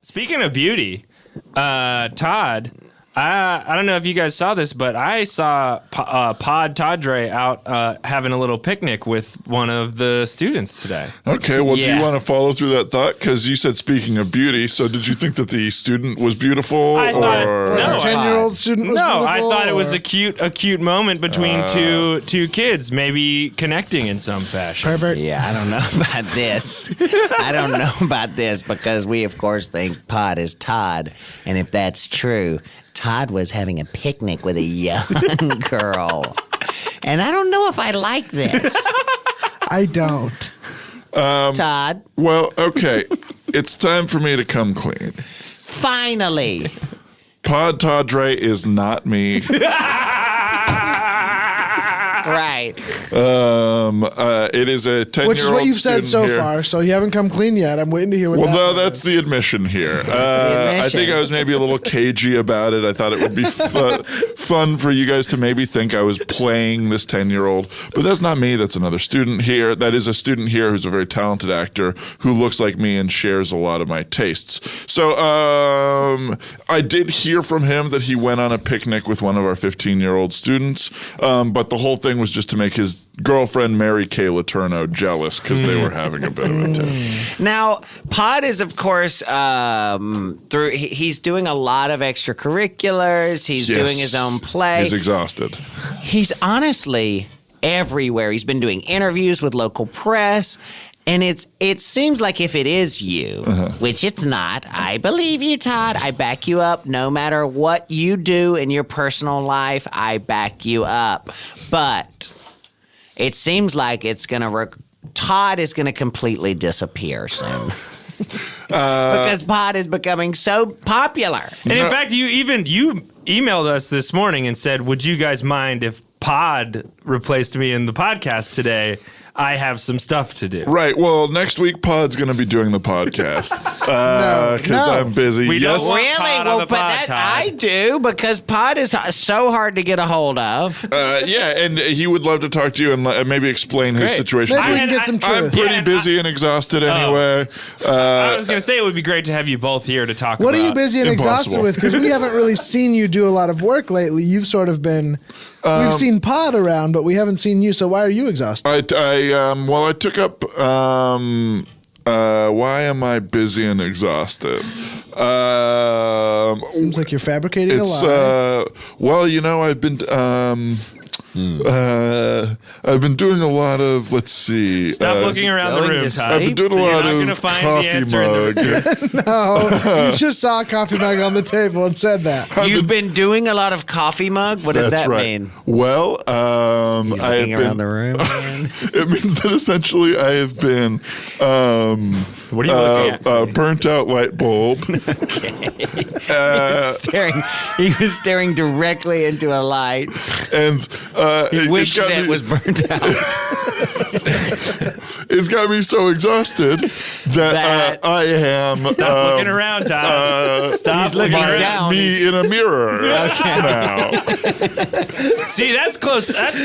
Speaking of beauty, Todd, I don't know if you guys saw this, but I saw Pod Tadre out having a little picnic with one of the students today. Okay, well, do you want to follow through that thought? Because you said speaking of beauty, so did you think that the student was beautiful? I thought, or no, the 10-year-old student was beautiful? No, I thought it was a cute moment between two kids, maybe connecting in some fashion. Pervert. Yeah, I don't know about this. I don't know about this because we, of course, think Pod is Todd. And if that's true, Todd was having a picnic with a young girl. And I don't know if I like this. I don't. Todd, Well, okay, it's time for me to come clean. finally. Pod Tadre is not me. Right. It is a 10-year-old Which is what you've said so here. far, so you haven't come clean yet. I'm waiting to hear what Well, no, that that's the admission here. admission. I think I was maybe a little cagey about it. I thought it would be fun for you guys to maybe think I was playing this 10-year-old. But that's not me. That's another student here. That is a student here who's a very talented actor who looks like me and shares a lot of my tastes. So I did hear from him that he went on a picnic with one of our 15-year-old students. But the whole thing was just to make his girlfriend, Mary Kay Letourneau, jealous because they were having a bit of a tiff. Now, Pod is, of course, he's doing a lot of extracurriculars. He's Yes. doing his own play. He's exhausted. He's honestly everywhere. He's been doing interviews with local press. And it seems like if it is you, which it's not, I believe you, Todd. I back you up. No matter what you do in your personal life, I back you up. But it seems like it's going to Todd is going to completely disappear soon. Because Pod is becoming so popular. And in fact, you emailed us this morning and said, would you guys mind if Pod replaced me in the podcast today? I have some stuff to do. Right. Well, next week, Pod's going to be doing the podcast because No. I'm busy. We don't want Really? Pod on Well, the but pod, that Todd. I do because Pod is so hard to get a hold of. Yeah, and he would love to talk to you and maybe explain his Great. situation. Maybe we can And get some I'm truth. pretty Yeah, and busy and exhausted anyway. I was going to say it would be great to have you both here to talk What about. are you busy and exhausted Impossible. with? Because we haven't really seen you do a lot of work lately. You've sort of been. We've seen Pod around, but we haven't seen you. So why are you exhausted? I took up. Why am I busy and exhausted? Seems like you're fabricating a It's lie. I've been I've been doing a lot of. Let's see. Stop looking around the going room, to Todd. I've been doing a You're lot not of gonna find the coffee answer in the mug. No, you just saw a coffee mug on the table and said that. You've been doing a lot of coffee mug? What does That's that right. mean? Well, I have Looking around been. the room. man. It means that essentially I have been What are you looking at? a burnt out light bulb. He was staring directly into a light. And He wished got it me, was burnt out. it's got me so exhausted that I am Stop looking around, Todd. Stop He's looking looking around. down. me in a mirror now. See, that's close. That's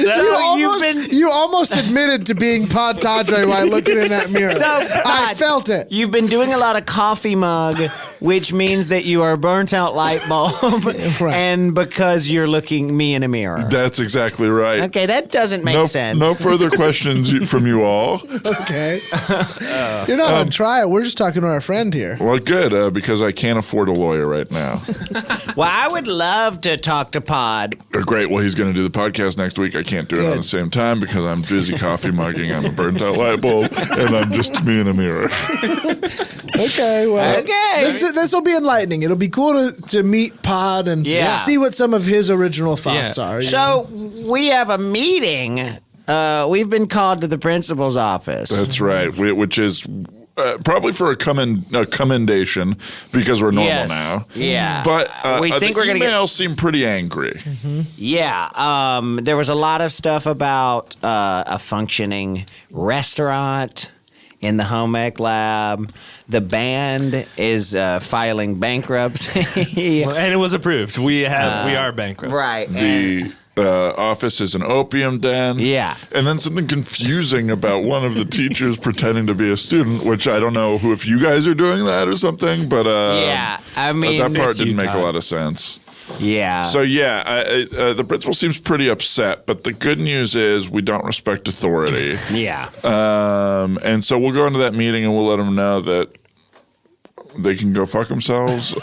You almost admitted to being Pod Tadre while looking in that mirror. So, I Pod, felt it. You've been doing a lot of coffee mug, which means that you are burnt out light bulb, Right. and because you're looking me in a mirror. That's exactly right. Okay, that doesn't make sense. No further questions from you all. Okay. You're not on trial. We're just talking to our friend here. Well, good, because I can't afford a lawyer right now. Well, I would love to talk to Pod. Great. Well, he's going to do the podcast next week. I can't do it on Good. the same time because I'm busy coffee mugging. I'm a burnt out light bulb, and I'm just me in a mirror. Okay, well. Okay. This will be enlightening. It'll be cool to meet Pod and Yeah. see what some of his original thoughts Yeah. are. you So know? we have a meeting. We've been called to the principal's office. That's right. Which is probably for a commendation because we're normal Yes. now. Yeah. But We think the we're gonna get- emails seem pretty angry. Yeah, there was a lot of stuff about a functioning restaurant in the home ec lab. The band is filing bankruptcy. and it was approved. We are bankrupt. Right. The office is an opium den. Yeah. And then something confusing about one of the teachers pretending to be a student, which I don't know if you guys are doing that or something, but Yeah, I mean, that part it's you, didn't make a Todd. lot of sense. Yeah. So the principal seems pretty upset, but the good news is we don't respect authority. yeah. And so we'll go into that meeting and we'll let them know that they can go fuck themselves.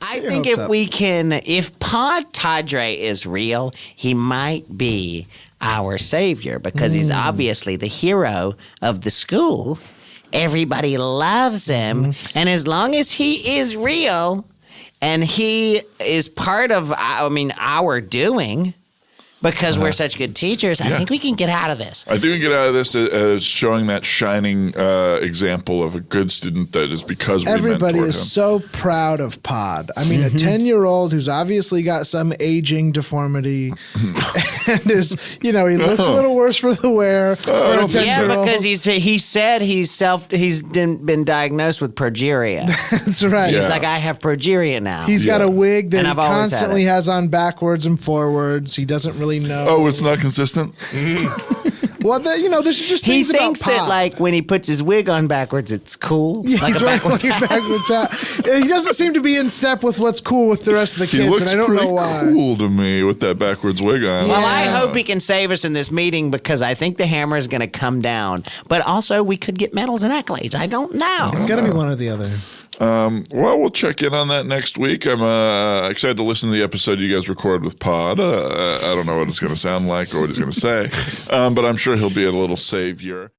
I think hope if so. we can, if Pod Tadre is real, he might be our savior because he's obviously the hero of the school. Everybody loves him. And as long as he is real and he is part of, our doing, because we're such good teachers, I think we can get out of this. I think we can get out of this as showing that shining example of a good student that is because we Everybody mentored is him. so proud of Pod. I mean, a 10-year-old who's obviously got some aging deformity and is, he looks a little worse for the wear. For a don't think so. 10-year-old. Yeah, because he said he's been diagnosed with progeria. That's right. Yeah. He's like, I have progeria now. He's got a wig that And he I've always had constantly it. has on backwards and forwards. He doesn't really know. Oh, it's not consistent? Well, this is just He things about thinks that Pod. like when he puts his wig on backwards, it's cool. Yeah, like he's a wearing backwards like a backwards hat. He doesn't seem to be in step with what's cool with the rest of the He kids, looks and I don't pretty know why. cool to me with that backwards wig on. Well, I Yeah. hope he can save us in this meeting because I think the hammer is going to come down. But also, we could get medals and accolades. I don't know. It's got to be one or the other. Well, we'll check in on that next week. I'm excited to listen to the episode you guys recorded with Pod. I don't know what it's going to sound like or what he's going to say, but I'm sure he'll be a little savior.